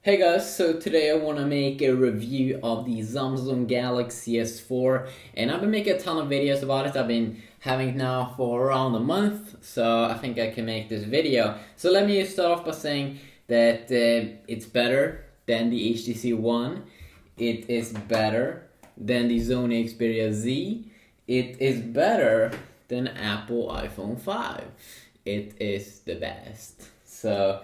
Hey guys, so today I want to make a review of the Samsung Galaxy S4, and I've been making a ton of videos about it. I've been having it now for around a month, so I think I can make this video. So let me start off by saying that it's better than the HTC One, it is better than the Sony Xperia Z, it is better than Apple iPhone 5. It is the best. So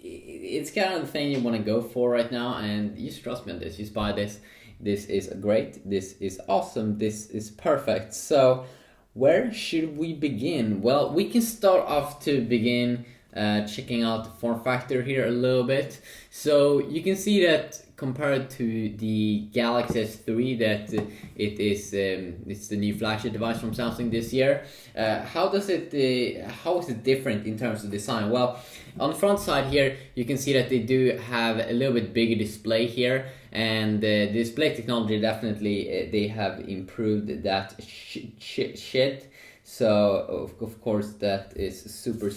it's kind of the thing you want to go for right now, and you just trust me on this. Just buy this. This is great. This is awesome. This is perfect. So where should we begin? Well, we can start off to begin checking out the form factor here a little bit. So you can see that compared to the Galaxy S3, that it's the new flagship device from Samsung this year. How is it different in terms of design? Well, on the front side here, you can see that they do have a little bit bigger display here, and the display technology definitely they have improved that shit. So of course that is super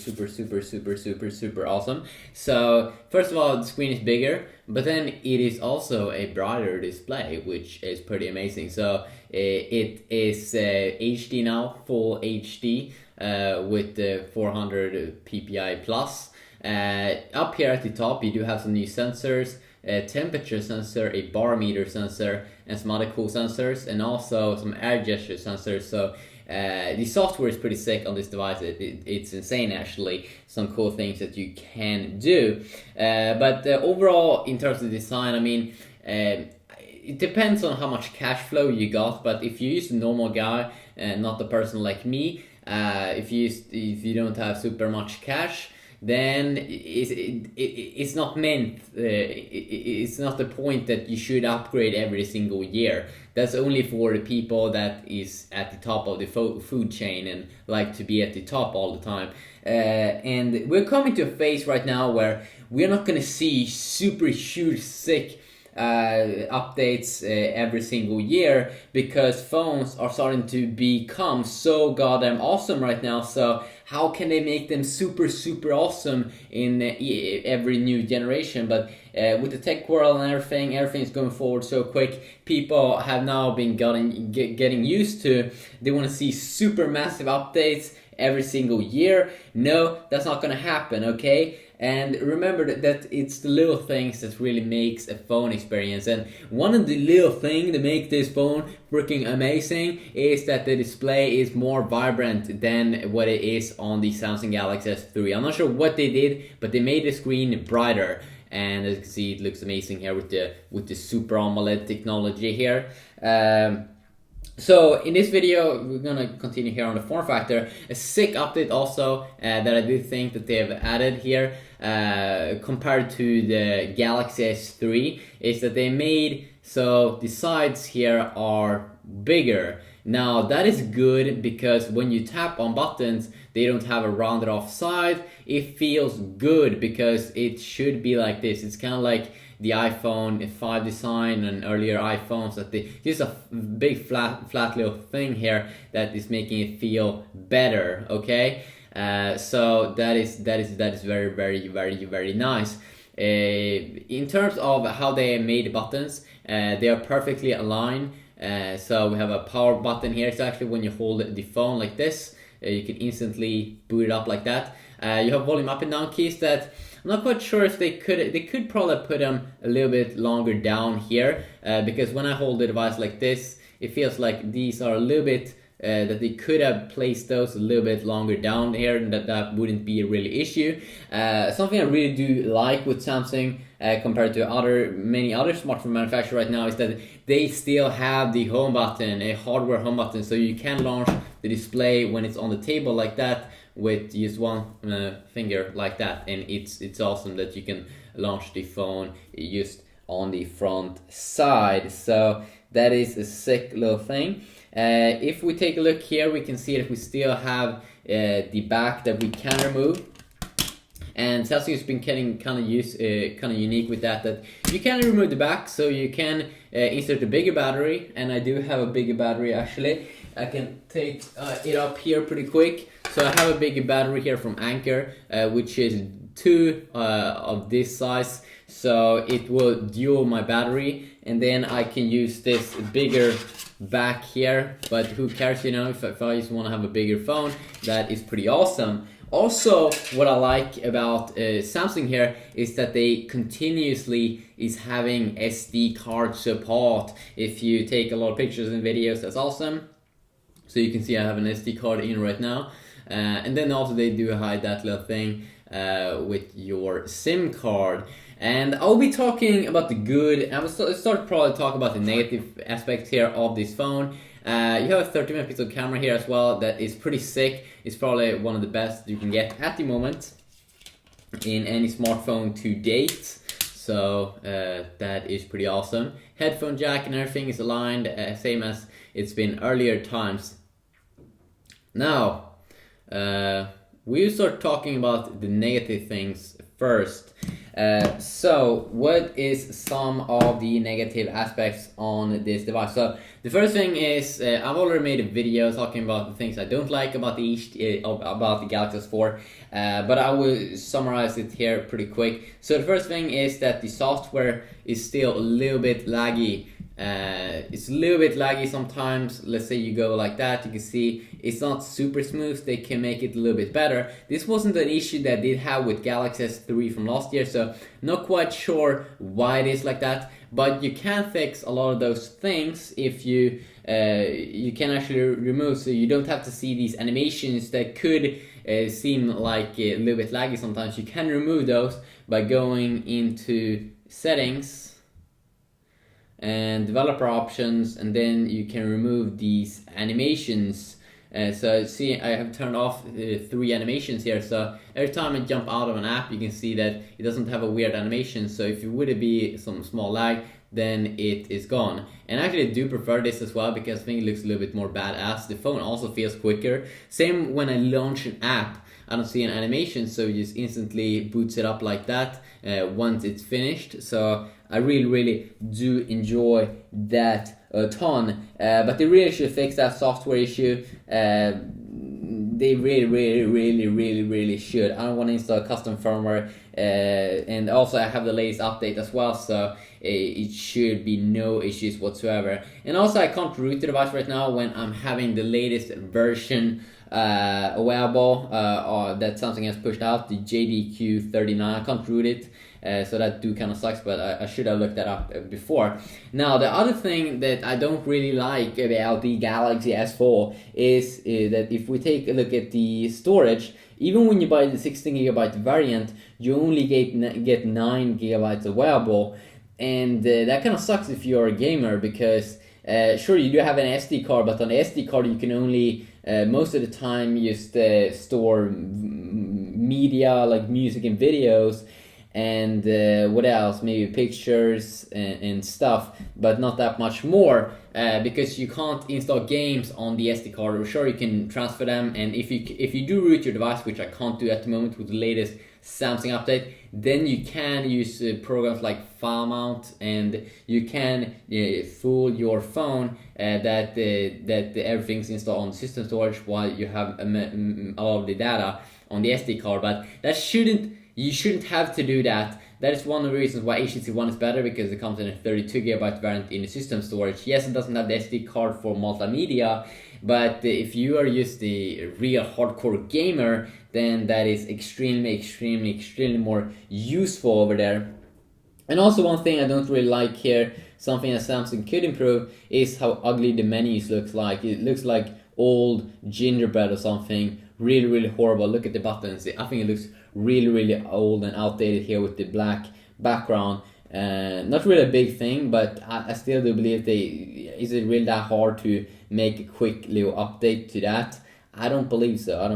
awesome. So first of all, the screen is bigger, but then it is also a brighter display, which is pretty amazing. So it is HD now, full HD with the 400 ppi plus. Up here at the top you do have some new sensors, a temperature sensor, a bar meter sensor, and some other cool sensors, and also some air gesture sensors. So the software is pretty sick on this device. It's insane, actually. Some cool things that you can do. But overall, in terms of design, I mean, it depends on how much cash flow you got. But if you use a normal guy, not a person like me, if you don't have super much cash, then it's not meant, it's not the point that you should upgrade every single year. That's only for the people that is at the top of the food chain and like to be at the top all the time. And we're coming to a phase right now where we're not gonna see super huge sick updates every single year, because phones are starting to become so goddamn awesome right now. So how can they make them super awesome in every new generation? But with the tech world and everything's going forward so quick, people have now been getting used to, they want to see super massive updates every single year. No, that's not gonna happen, okay? And remember that it's the little things that really makes a phone experience. And one of the little things that make this phone freaking amazing is that the display is more vibrant than what it is on the Samsung Galaxy S3. I'm not sure what they did, but they made the screen brighter. And as you can see, it looks amazing here with the Super AMOLED technology here. So in this video, we're gonna continue here on the form factor. A sick update also that I do think that they have added here compared to the Galaxy S3 is that they made so the sides here are bigger. Now that is good, because when you tap on buttons, they don't have a rounded off side. It feels good because it should be like this. It's kind of like the iPhone 5 design and earlier iPhones, that there's a big flat little thing here that is making it feel better. Okay, so that is very nice. In terms of how they made the buttons, they are perfectly aligned. So we have a power button here. So actually when you hold the phone like this, you can instantly boot it up like that. You have volume up and down keys that I'm not quite sure if they could probably put them a little bit longer down here, because when I hold the device like this, it feels like these are a little bit that they could have placed those a little bit longer down here, and that wouldn't be a really issue. Something I really do like with Samsung compared to many other smartphone manufacturers right now is that they still have the home button, a hardware home button, so you can launch the display when it's on the table like that with just one finger like that, and it's awesome that you can launch the phone just on the front side. So that is a sick little thing. If we take a look here, we can see that we still have the back that we can remove. And Samsung has been getting kind of unique with that you can remove the back, so you can insert a bigger battery, and I do have a bigger battery actually. I can take it up here pretty quick. So I have a bigger battery here from Anker, which is two of this size. so it will dual my battery, and then I can use this bigger back here. But who cares, you know, if I just want to have a bigger phone, that is pretty awesome. Also, what I like about Samsung here is that they continuously is having SD card support. If you take a lot of pictures and videos, that's awesome. So you can see I have an SD card in right now. And then also they do hide that little thing with your SIM card. And I'll be talking about the good, and we'll start probably talk about the negative aspects here of this phone. You have a 30 megapixel camera here as well that is pretty sick. It's probably one of the best you can get at the moment in any smartphone to date. So that is pretty awesome. Headphone jack and everything is aligned, same as it's been earlier times. Now, we'll start talking about the negative things first. So what is some of the negative aspects on this device? So the first thing is I've already made a video talking about the things I don't like about the Galaxy S4, but I will summarize it here pretty quick. So the first thing is that the software is still a little bit laggy. It's a little bit laggy sometimes. Let's say you go like that, you can see it's not super smooth. They can make it a little bit better. This wasn't an issue that I did have with Galaxy S3 from last year, so not quite sure why it is like that, but you can fix a lot of those things if you can actually remove, so you don't have to see these animations that could seem like a little bit laggy sometimes. You can remove those by going into settings and developer options, and then you can remove these animations. So see, I have turned off 3 animations here, so every time I jump out of an app you can see that it doesn't have a weird animation. So if it would be some small lag, then it is gone. And actually I do prefer this as well because I think it looks a little bit more badass. The phone also feels quicker. Same when I launch an app, I don't see an animation, so it just instantly boots it up like that once it's finished. So I really do enjoy that a ton. But they really should fix that software issue. They really should. I don't want to install custom firmware. And also I have the latest update as well, so it should be no issues whatsoever. And also I can't root the device right now when I'm having the latest version wearable that Samsung has pushed out, the JDQ39. I can't root it, so that kind of sucks, but I should have looked that up before. Now the other thing that I don't really like about the Galaxy S4 is that if we take a look at the storage, even when you buy the 16GB variant, you only get 9GB available, and that kind of sucks if you're a gamer, because sure, you do have an SD card, but on the SD card you can only most of the time just store media like music and videos, and what else, maybe pictures and stuff, but not that much more, because you can't install games on the SD card. Sure, you can transfer them, and if you do root your device, which I can't do at the moment with the latest Samsung update, then you can use programs like FileMount, and you can fool your phone that everything's installed on system storage while you have a lot of the data on the SD card. But you shouldn't have to do that. That is one of the reasons why HTC One is better, because it comes in a 32GB variant in the system storage. Yes, it doesn't have the SD card for multimedia, but if you are just a real hardcore gamer, then that is extremely more useful over there. And also one thing I don't really like here, something that Samsung could improve, is how ugly the menus looks like. It looks like old gingerbread or something. Really horrible. Look at the buttons. I think it looks really old and outdated here with the black background. Not really a big thing, but I still do believe is it really that hard to make a quick little update to that? I don't believe so. I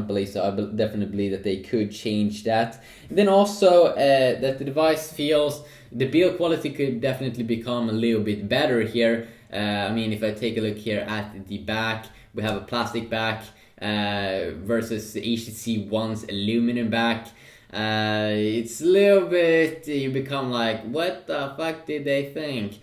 definitely believe that they could change that. And then also that the device feels, the build quality could definitely become a little bit better here. I mean, if I take a look here at the back, we have a plastic back versus the HTC One's aluminum back. It's a little bit, you become like, what the fuck did they think?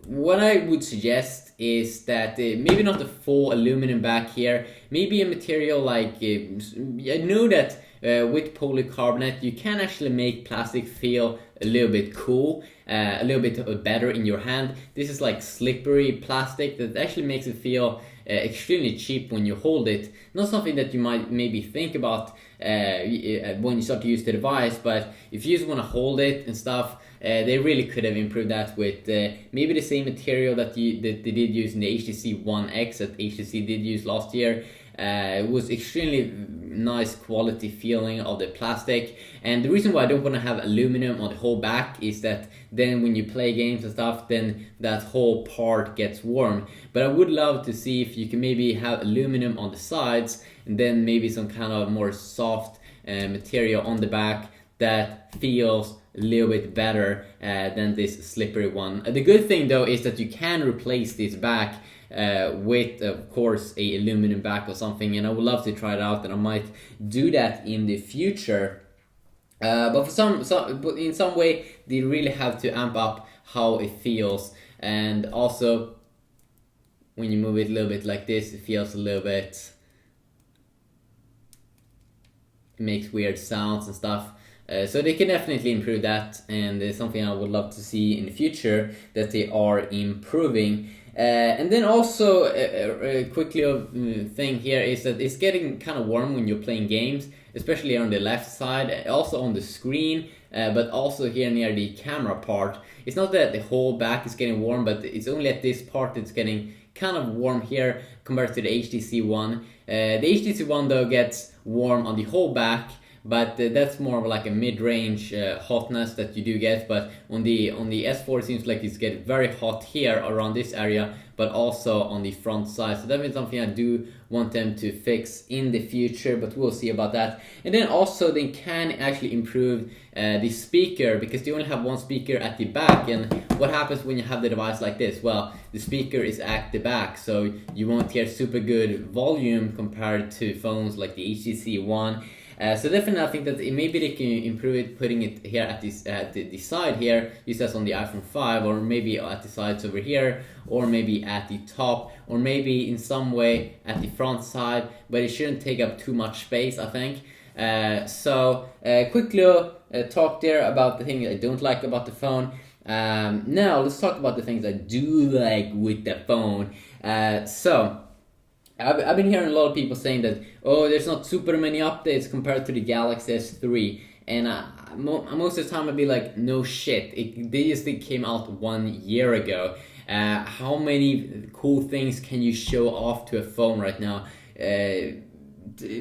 What I would suggest is that maybe not the full aluminum back here, maybe a material like, I know that with polycarbonate, you can actually make plastic feel a little bit cool, a little bit better in your hand. This is like slippery plastic that actually makes it feel extremely cheap when you hold it. Not something that you might maybe think about when you start to use the device, but if you just want to hold it and stuff, they really could have improved that with maybe the same material that they did use in the HTC One X that HTC did use last year. It was extremely nice quality feeling of the plastic, and the reason why I don't want to have aluminum on the whole back is that then when you play games and stuff, then that whole part gets warm. But I would love to see if you can maybe have aluminum on the sides and then maybe some kind of more soft material on the back that feels a little bit better than this slippery one. The good thing though is that you can replace this back with, of course, a aluminum back or something, and I would love to try it out, and I might do that in the future. But but in some way, they really have to amp up how it feels, and also when you move it a little bit like this, it feels a little bit. It makes weird sounds and stuff. So they can definitely improve that, and it's something I would love to see in the future that they are improving. And then also a quickly thing here is that it's getting kind of warm when you're playing games, especially on the left side, also on the screen, but also here near the camera part. It's not that the whole back is getting warm, but it's only at this part that's getting kind of warm here compared to the HTC One. The HTC One though gets warm on the whole back, but that's more of like a mid-range hotness that you do get. But on the S4 it seems like it's getting very hot here around this area, but also on the front side. So that is something I do want them to fix in the future, but we'll see about that. And then also they can actually improve the speaker, because they only have one speaker at the back. And what happens when you have the device like this? Well, the speaker is at the back, so you won't hear super good volume compared to phones like the HTC One. So definitely I think that maybe they can improve it, putting it here at the side here, just as on the iPhone 5, or maybe at the sides over here, or maybe at the top, or maybe in some way at the front side, but it shouldn't take up too much space, I think. So quickly talk there about the things I don't like about the phone. Now let's talk about the things I do like with the phone. So I've been hearing a lot of people saying that, oh, there's not super many updates compared to the Galaxy S3, and most of the time I'd be like, no shit, they just came out 1 year ago. How many cool things can you show off to a phone right now?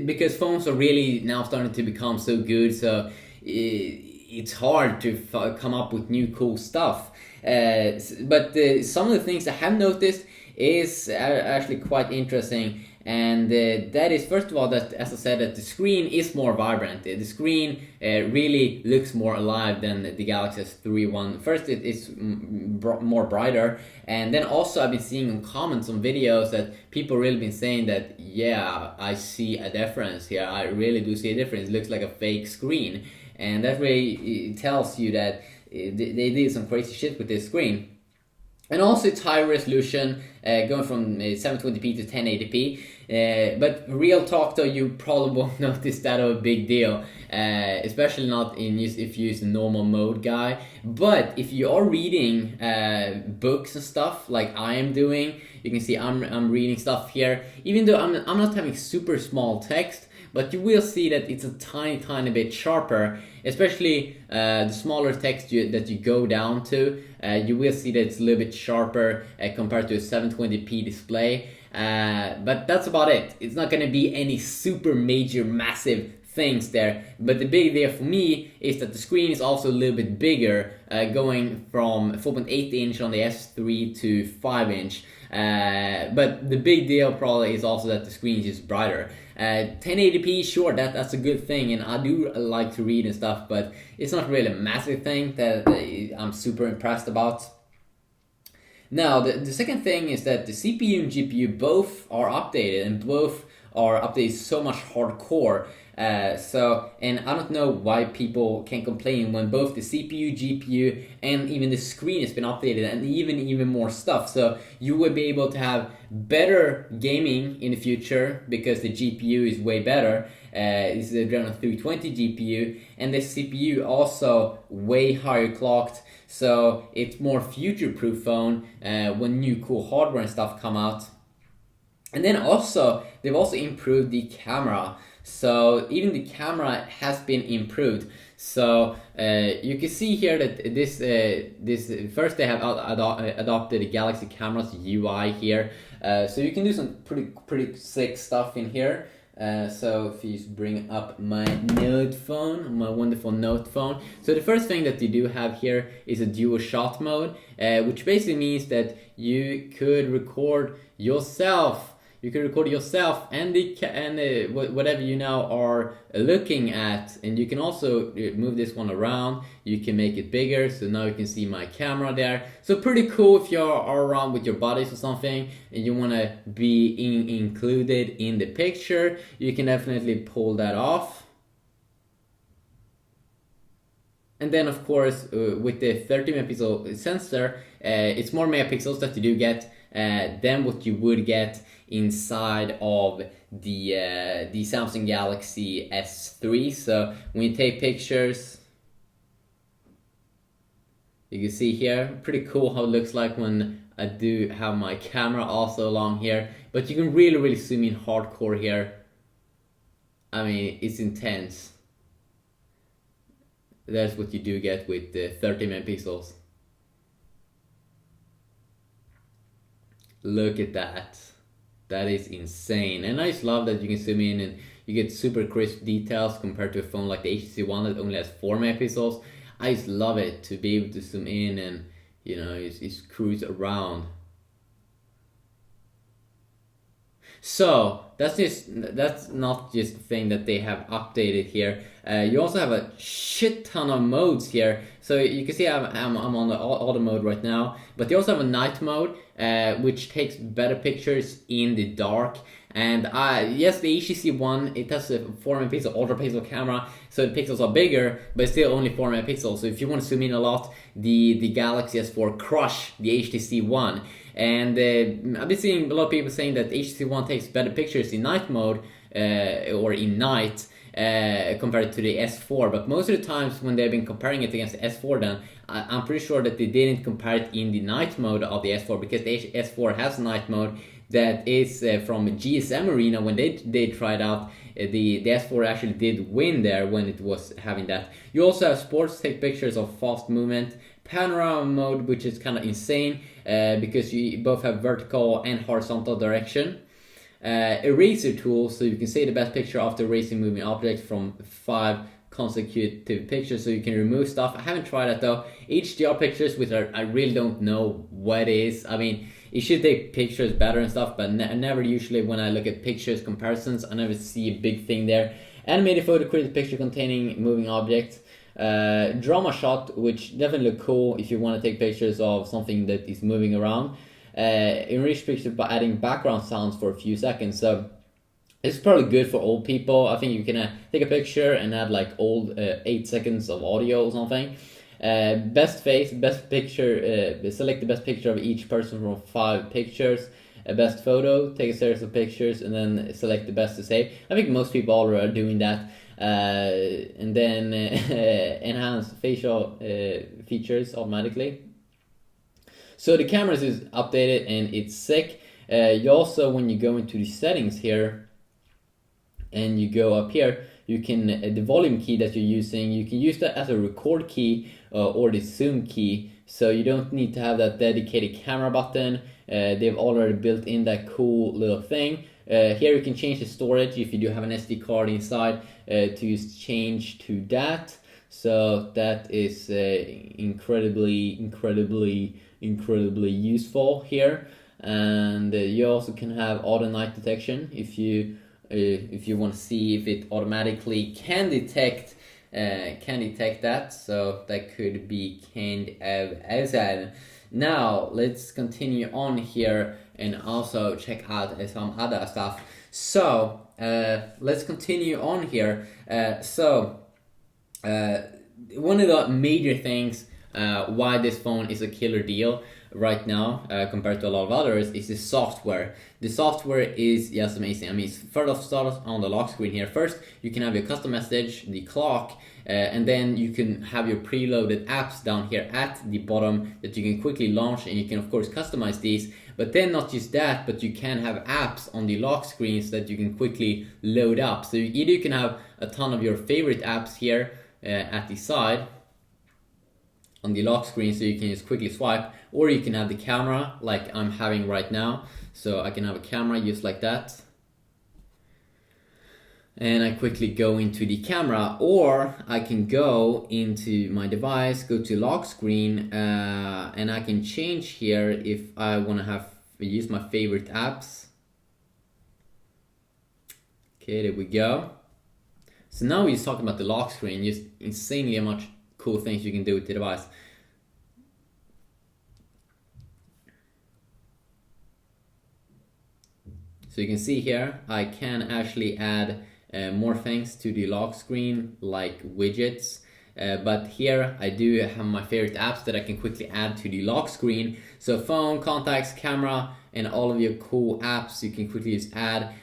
Because phones are really now starting to become so good, so it's hard to come up with new cool stuff. But some of the things I have noticed is actually quite interesting, and that is, first of all, that, as I said, that the screen is more vibrant. The screen really looks more alive than the Galaxy S3 one. First, it is more brighter, and then also I've been seeing comments on videos that people really been saying that, yeah, I see a difference here. I really do see a difference. It looks like a fake screen, and that really tells you that they did some crazy shit with this screen. And also it's high resolution, going from 720p to 1080p. But real talk though, you probably won't notice that of a big deal, especially not if you use the normal mode guy. But if you are reading books and stuff like I am doing, you can see I'm reading stuff here. Even though I'm not having super small text, but you will see that it's a tiny bit sharper, especially the smaller text that you go down to. You will see that it's a little bit sharper compared to a 720p display. But that's about it. It's not going to be any super major massive things there. But the big deal for me is that the screen is also a little bit bigger, going from 4.8 inch on the S3 to 5 inch. But the big deal probably is also that the screen is just brighter. 1080p, sure, that's a good thing, and I do like to read and stuff, but it's not really a massive thing that I'm super impressed about. Now, the second thing is that the CPU and GPU both are updated, and both are updated so much hardcore. And I don't know why people can complain when both the CPU, GPU, and even the screen has been updated, and even more stuff. So you will be able to have better gaming in the future because the GPU is way better. This is a Adreno 320 GPU, and the CPU also way higher clocked. So it's more future-proof phone when new cool hardware and stuff come out. And then also they've also improved the camera. So even the camera has been improved. So you can see here that this first they have adopted the Galaxy Cameras UI here. So you can do some pretty sick stuff in here. So if you bring up my Note phone, my wonderful Note phone. So the first thing that you do have here is a dual shot mode, which basically means that you could record yourself. You can record yourself and whatever you now are looking at, and you can also move this one around. You can make it bigger, so now you can see my camera there. So pretty cool if you are around with your buddies or something and you want to be included in the picture. You can definitely pull that off. And then of course with the 30 megapixel sensor, it's more megapixels that you do get than what you would get inside of the Samsung Galaxy S3. So when you take pictures, you can see here, pretty cool how it looks like when I do have my camera also along here. But you can really zoom in hardcore here. I mean, it's intense. That's what you do get with the 30 megapixels. Look at that. That is insane. And I just love that you can zoom in and you get super crisp details compared to a phone like the HTC One that only has 4 megapixels. I just love it to be able to zoom in and, you know, just cruise around. So that's not just the thing that they have updated here. You also have a shit ton of modes here. So you can see I'm on the auto mode right now, but they also have a night mode, which takes better pictures in the dark. And yes, the HTC One, it has a 4 megapixel ultra pixel camera, so the pixels are bigger, but it's still only 4 megapixels. So if you want to zoom in a lot, the Galaxy S4 crush the HTC One. And I've been seeing a lot of people saying that HTC One takes better pictures in night mode or in night compared to the S4. But most of the times when they've been comparing it against the S4, then I'm pretty sure that they didn't compare it in the night mode of the S4, because the S4 has night mode that is from GSM Arena. When they tried out, the S4 actually did win there when it was having that. You also have sports, take pictures of fast movement, panorama mode, which is kind of insane because you both have vertical and horizontal direction. Eraser tool, so you can see the best picture after erasing moving objects from 5 consecutive pictures, so you can remove stuff. I haven't tried that though. HDR pictures, which I really don't know what it is. I mean, it should take pictures better and stuff, but never usually when I look at pictures comparisons, I never see a big thing there. Animated photo, create a picture containing moving objects. Drama shot, which definitely look cool if you want to take pictures of something that is moving around. Enrich pictures by adding background sounds for a few seconds. So it's probably good for old people. I think you can take a picture and add like old 8 seconds of audio or something. Best face, best picture, select the best picture of each person from 5 pictures. Best photo, take a series of pictures and then select the best to save. I think most people already are doing that. And then enhance facial features automatically. So the cameras is updated and it's sick. You also, when you go into the settings here and you go up here, you can the volume key that you're using, you can use that as a record key or the zoom key. So you don't need to have that dedicated camera button. They've already built in that cool little thing. Here you can change the storage if you do have an SD card inside to change to that. So that is incredibly useful here. And you also can have auto night detection if you want to see if it automatically can detect that. So that could be kind of outside. Now let's continue on here and also check out some other stuff. So let's continue on here. One of the major things why this phone is a killer deal right now compared to a lot of others is the software. The software is just amazing. I mean, first off, start on the lock screen here. First, you can have your custom message, the clock, and then you can have your preloaded apps down here at the bottom that you can quickly launch, and you can of course customize these. But then not just that, but you can have apps on the lock screens that you can quickly load up. So either you can have a ton of your favorite apps here at the side on the lock screen, so you can just quickly swipe, or you can have the camera like I'm having right now. So I can have a camera just like that, and I quickly go into the camera, or I can go into my device, go to lock screen, and I can change here if I want to use my favorite apps. Okay, there we go. So now we're just talking about the lock screen, just insanely much cool things you can do with the device. So you can see here, I can actually add more things to the lock screen, like widgets. But here I do have my favorite apps that I can quickly add to the lock screen. So phone, contacts, camera, and all of your cool apps you can quickly just add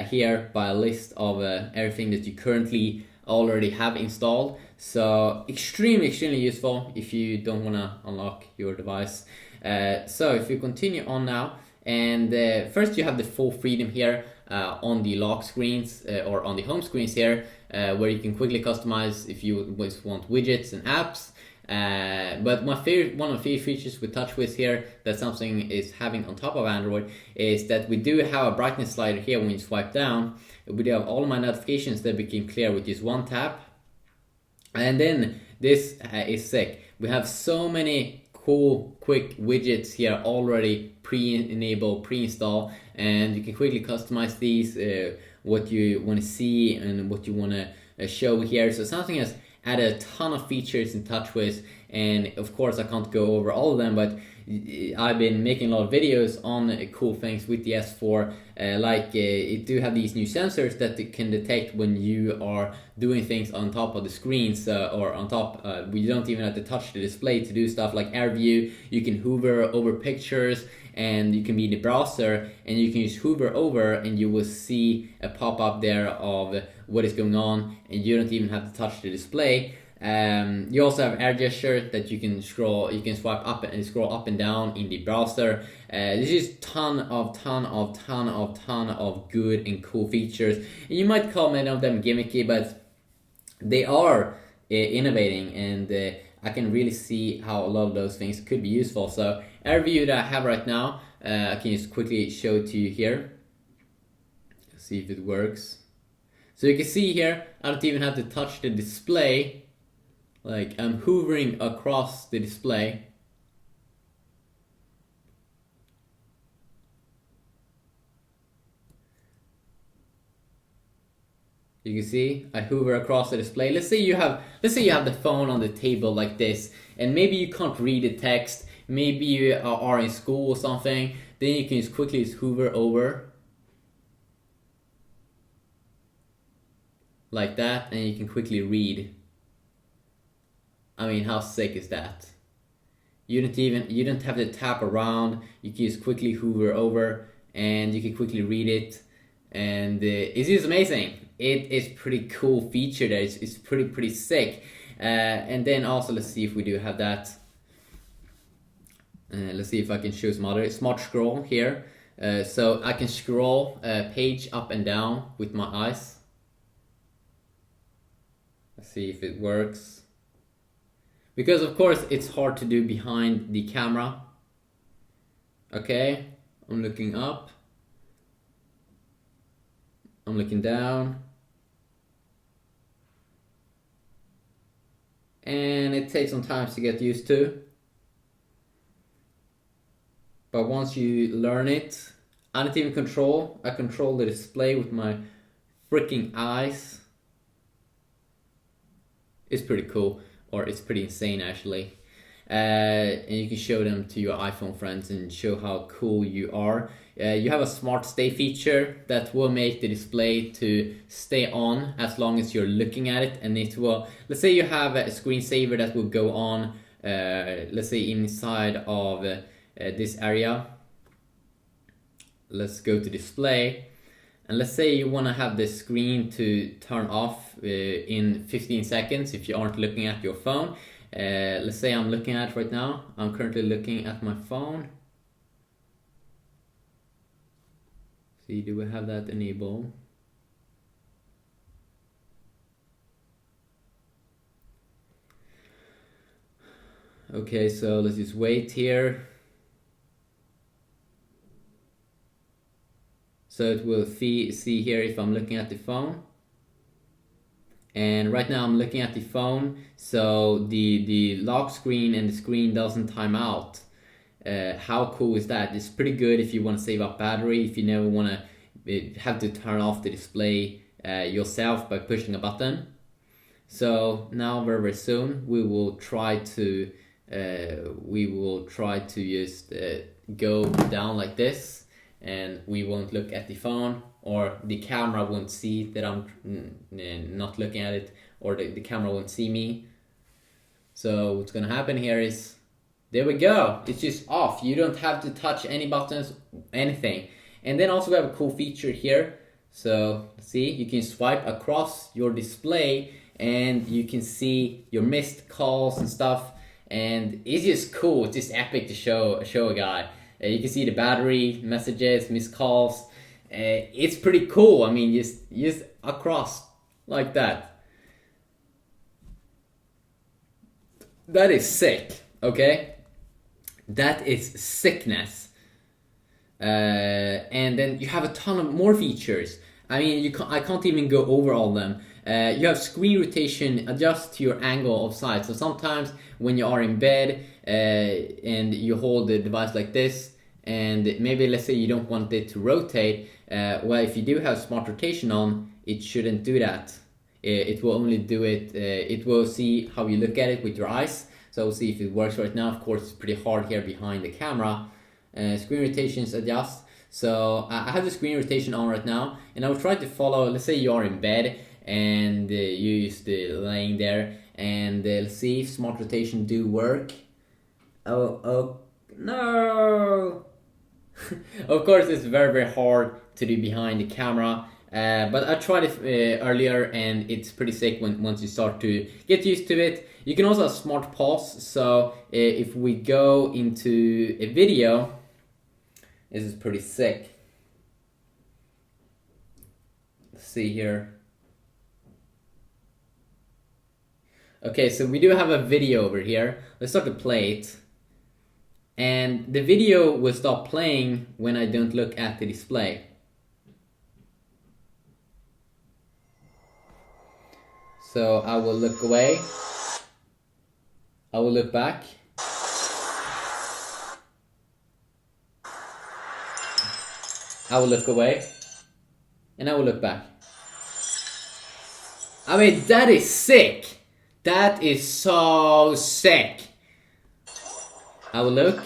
here by a list of everything that you currently already have installed. So extremely useful if you don't want to unlock your device. So if you continue on now, and first you have the full freedom here on the lock screens or on the home screens here, where you can quickly customize if you want widgets and apps. But one of my favorite features with TouchWiz here that Samsung is having on top of Android is that we do have a brightness slider here. When you swipe down, we do have all my notifications that became clear with just one tap. And then this is sick. We have so many cool quick widgets here already pre-enabled, pre-installed, and you can quickly customize these, what you want to see and what you want to show here. So Samsung has added a ton of features in TouchWiz, and of course I can't go over all of them, but I've been making a lot of videos on cool things with the S4, like it do have these new sensors that it can detect when you are doing things on top of the screens, or on top, we don't even have to touch the display to do stuff like air view. You can hover over pictures, and you can be in the browser, and you can just hover over and you will see a pop-up there of what is going on, and you don't even have to touch the display. You also have air gesture that you can swipe up and scroll up and down in the browser. There's just ton of good and cool features. And you might call many of them gimmicky, but they are innovating, and I can really see how a lot of those things could be useful. So air view that I have right now, I can just quickly show it to you here. See if it works. So you can see here, I don't even have to touch the display. Like, I'm hovering across the display. You can see I hover across the display. Let's say you have the phone on the table like this, and maybe you can't read the text. Maybe you are in school or something. Then you can just quickly hover over like that, and you can quickly read. I mean, how sick is that? You don't have to tap around. You can just quickly hover over, and you can quickly read it, and it's just amazing. It is pretty cool feature there. It's pretty sick. And then also, let's see if we do have that. Let's see if I can show some other smart scroll here. So I can scroll page up and down with my eyes. Let's see if it works. Because of course it's hard to do behind the camera. Okay, I'm looking up. I'm looking down. And it takes some time to get used to. But once you learn it, I don't even I control the display with my freaking eyes. It's pretty cool, or it's pretty insane actually. and you can show them to your iPhone friends and show how cool you are. You have a smart stay feature that will make the display to stay on as long as you're looking at it, and it will, let's say you have a screensaver that will go on, let's say inside of this area. Let's go to display, and let's say you want to have the screen to turn off in 15 seconds if you aren't looking at your phone. Let's say I'm looking at it right now. I'm currently looking at my phone. See, do we have that enabled? Okay, so let's just wait here. So it will see here if I'm looking at the phone. And right now I'm looking at the phone, so the lock screen and the screen doesn't time out. How cool is that? It's pretty good if you want to save up battery, if you never want to have to turn off the display yourself by pushing a button. So now very soon we will try to just go down like this, and we won't look at the phone, or the camera won't see that I'm not looking at it, or the camera won't see me. So what's gonna happen here is, there we go, it's just off. You don't have to touch any buttons, anything. And then also we have a cool feature here. So see, you can swipe across your display and you can see your missed calls and stuff, and it's just cool. It's just epic to show a guy. You can see the battery, messages, missed calls. It's pretty cool. I mean, just across like that. That is sick, okay? That is sickness. And then you have a ton of more features. I mean, I can't even go over all of them. You have screen rotation, adjust to your angle of sight. So sometimes when you are in bed and you hold the device like this, and maybe let's say you don't want it to rotate, well, if you do have smart rotation on, it shouldn't do that. It will only do it, it will see how you look at it with your eyes. So we'll see if it works right now. Of course, it's pretty hard here behind the camera. Screen rotations adjust. So I have the screen rotation on right now, and I will try to follow. Let's say you are in bed and you just laying there, and let's see if smart rotation do work. Oh no! Of course, it's very hard to do behind the camera, but I tried it earlier, and it's pretty sick once you start to get used to it. You can also have smart pause. So if we go into a video, this is pretty sick. Let's see here. Okay, so we do have a video over here. Let's start to play it. And the video will stop playing when I don't look at the display. So I will look away. I will look back. I will look away. And I will look back. I mean, that is sick. That is so sick. I will look.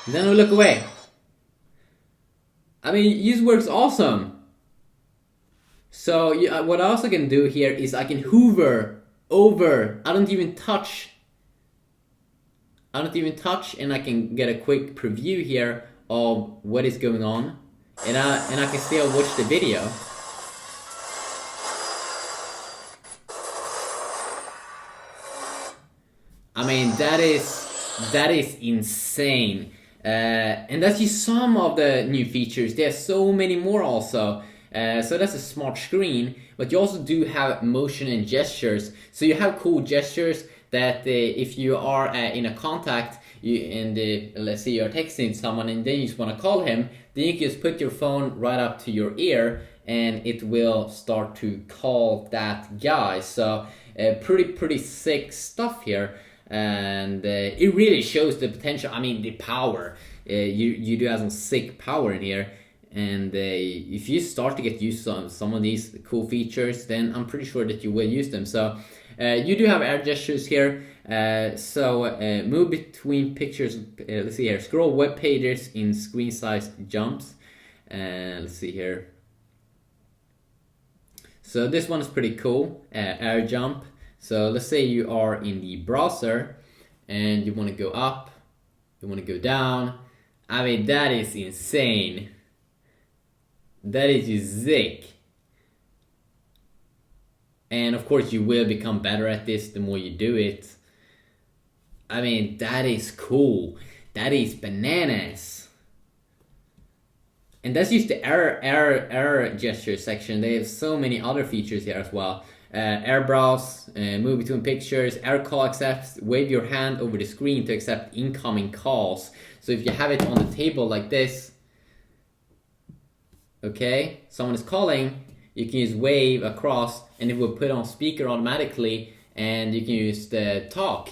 Then I will look away. I mean, this works awesome. So what I also can do here is I can hover over. I don't even touch, and I can get a quick preview here of what is going on, and I can still watch the video. I mean, that is insane. And that's just some of the new features. There's so many more also. So that's a smart screen, but you also do have motion and gestures. So you have cool gestures that if you are in a contact, let's say you're texting someone and then you just want to call him, then you can just put your phone right up to your ear and it will start to call that guy. So pretty sick stuff here. And it really shows the potential. I mean, the power. You do have some sick power in here. And if you start to get used to some of these cool features, then I'm pretty sure that you will use them. So you do have air gestures here. Move between pictures. Let's see here. Scroll web pages in screen size jumps. Let's see here. So this one is pretty cool. Air jump. So let's say you are in the browser and you want to go up, you want to go down. I mean, that is insane. That is just sick. And of course, you will become better at this the more you do it. I mean, that is cool. That is bananas. And that's just the error gesture section. They have so many other features here as well. Air browse, move between pictures, air call accepts, wave your hand over the screen to accept incoming calls. So if you have it on the table like this, okay, someone is calling, you can use wave across and it will put on speaker automatically and you can use the talk.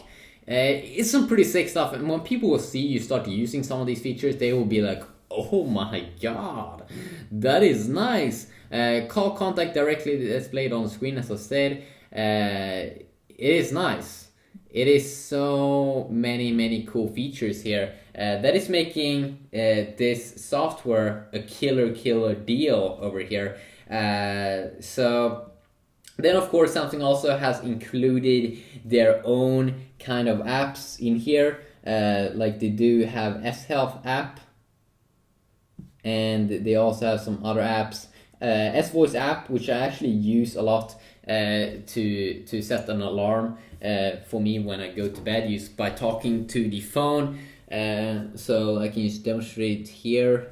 It's some pretty sick stuff, and when people will see you start using some of these features, they will be like, oh my god, that is nice. Call contact directly displayed on the screen, as I said. It is nice. It is so many cool features here that is making this software a killer deal over here. So then of course Samsung also has included their own kind of apps in here, like they do have S-Health app, and they also have some other apps. S-Voice app, which I actually use a lot to set an alarm for me when I go to bed, used by talking to the phone. So I can just demonstrate here.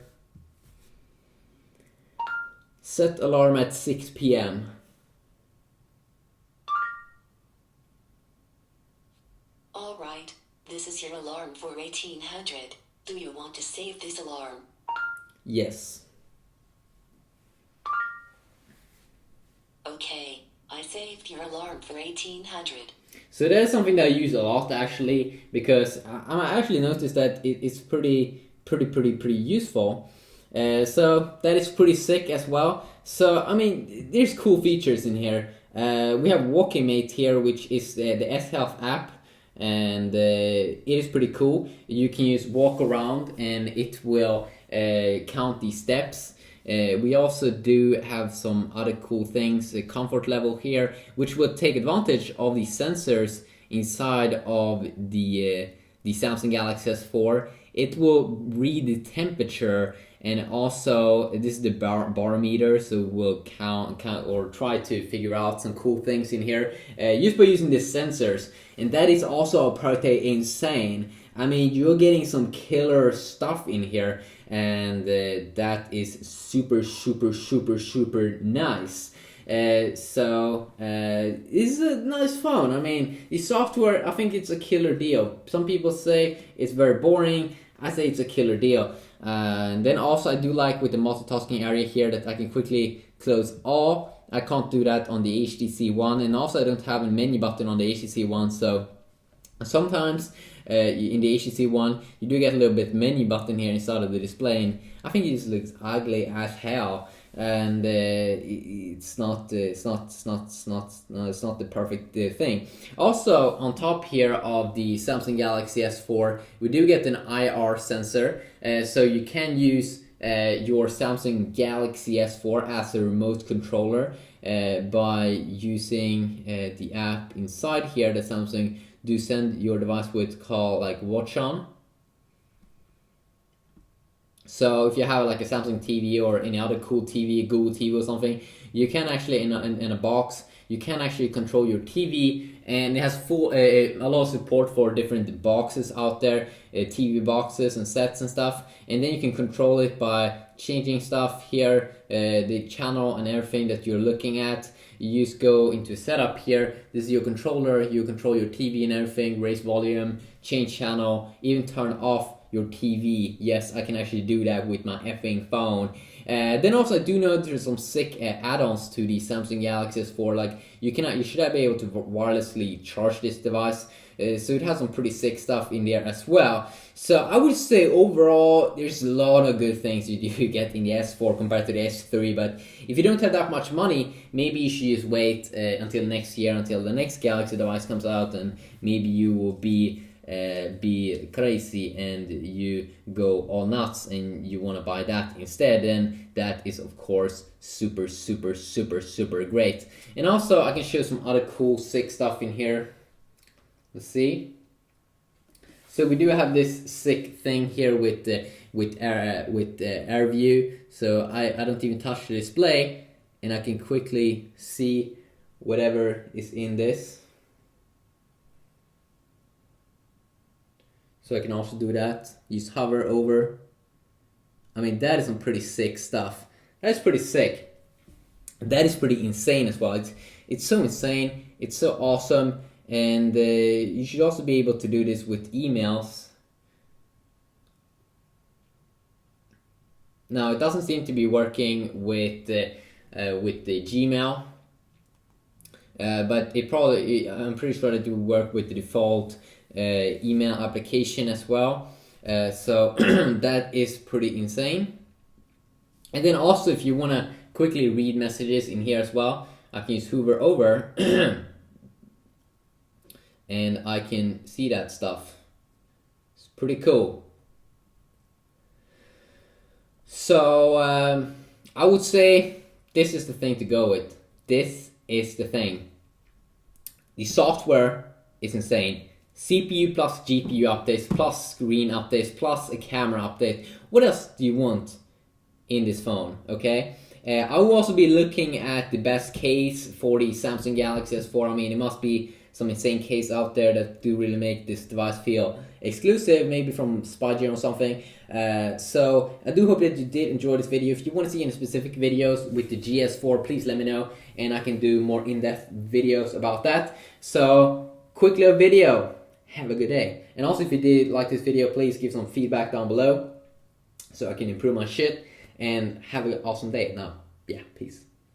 Set alarm at 6 p.m. All right, this is your alarm for 1800. Do you want to save this alarm? Yes. Okay, I saved your alarm for 1800. So that is something that I use a lot actually, because I actually noticed that it's pretty useful. So that is pretty sick as well. So I mean, there's cool features in here. We have Walking Mate here, which is the S-Health app, and it is pretty cool. You can use walk around and it will count the steps. We also do have some other cool things, the comfort level here, which will take advantage of the sensors inside of the Samsung Galaxy S4. It will read the temperature, and also this is the barometer, so we'll count or try to figure out some cool things in here just by using the sensors. And that is also pretty insane. I mean, you're getting some killer stuff in here, and that is super nice. So it's a nice phone. I mean, the software, I think it's a killer deal. Some people say it's very boring. I say it's a killer deal. And then also I do like with the multitasking area here that I can quickly close all. I can't do that on the HTC One, and also I don't have a menu button on the HTC One, so sometimes in the HTC One you do get a little bit menu button here inside of the display, and I think it just looks ugly as hell, and it's not the perfect thing. Also on top here of the Samsung Galaxy S4, we do get an IR sensor, so you can use your Samsung Galaxy S4 as a remote controller by using the app inside here that Samsung do send your device with, called like Watch On. So if you have like a Samsung TV or any other cool TV, Google TV or something, you can actually in a box, you can actually control your TV, and it has a lot of support for different boxes out there, TV boxes and sets and stuff, and then you can control it by changing stuff here, the channel and everything that you're looking at. You just go into setup here. This is your controller. You control your TV and everything, raise volume, change channel, even turn off your TV. Yes, I can actually do that with my effing phone. Then also I do know there's some sick add-ons to the Samsung Galaxy S4. Like you should be able to wirelessly charge this device. So it has some pretty sick stuff in there as well. So I would say overall, there's a lot of good things you get in the S4 compared to the S3. But if you don't have that much money, maybe you should just wait until next year, until the next Galaxy device comes out, and maybe you will be crazy and you go all nuts and you want to buy that instead. And that is of course super great. And also I can show some other cool sick stuff in here. Let's see. So we do have this sick thing here with Air View. So I don't even touch the display and I can quickly see whatever is in this. So I can also do that. Just hover over. I mean, that is some pretty sick stuff. That's pretty sick. That is pretty insane as well. It's so insane. It's so awesome. And you should also be able to do this with emails. Now, it doesn't seem to be working with the Gmail. But it probably, I'm pretty sure that it will work with the default email application as well. So that is pretty insane. And then also if you want to quickly read messages in here as well, I can just hover over and I can see that stuff. It's pretty cool. So I would say this is the thing to go with. This is the thing. The software is insane. CPU plus GPU updates, plus screen updates, plus a camera update. What else do you want in this phone, okay? I will also be looking at the best case for the Samsung Galaxy S4. I mean, it must be some insane case out there that do really make this device feel exclusive, maybe from Spygen or something. So I do hope that you did enjoy this video. If you want to see any specific videos with the GS4, please let me know, and I can do more in-depth videos about that. So, quick little video. Have a good day. And also, if you did like this video, please give some feedback down below so I can improve my shit. And have an awesome day. Now, yeah, peace.